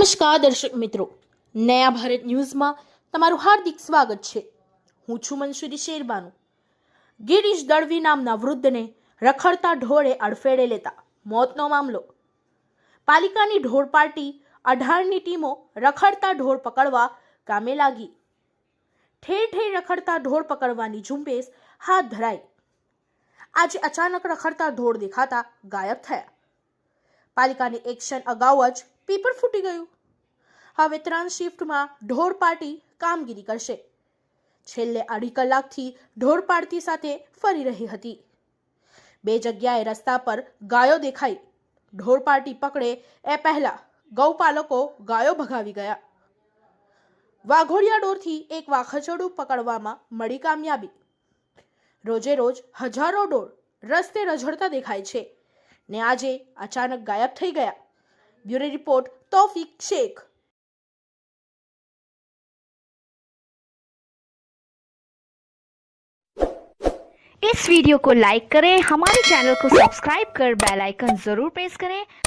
નમસ્કાર દર્શક મિત્રો, નયા ભારત ન્યૂઝમાં તમારું હાર્દિક સ્વાગત છે। હું છું મનસુરી શેરબાનુ। ગિરીશ દળવી નામના વૃદ્ધને રખડતા ઢોરે અડફેટે લેતા મોતનો મામલો। પાલિકાની ઢોર પાર્ટી 18ની ટીમો રખડતા ઢોર પકડવા કામે લાગી। ઠેર ઠેર રખડતા ઢોર પકડવાની ઝુંબેશ હાથ ધરાઈ। આજે અચાનક રખડતા ઢોર દેખાતા ગાયબ થયા। પાલિકાની એક્શન અગાઉ જ પેપર ફૂટી ગયું। હવે 3 શિફ્ટમાં ઢોર પાર્ટી કામગીરી કરશે। છેલ્લે 2.5 કલાકથી ઢોર પાર્ટી સાથે ફરી રહી હતી। 2 જગ્યાએ રસ્તા પર ગાયો દેખાઈ। ઢોર પાર્ટી પકડે એ પહેલા ગૌપાલકો ગાયો ભગાવી ગયા। વાઘોડિયા ડોરથી એક વાખચડું પકડવામાં મળી કામયાબી। રોજે રોજ હજારો ઢોર રસ્તે રઝળતા દેખાય છે ને આજે અચાનક ગાયબ થઈ ગયા। ब्यूरो रिपोर्ट तौफीक शेख। इस वीडियो को लाइक करें, हमारे चैनल को सब्सक्राइब कर बेल आइकन जरूर प्रेस करें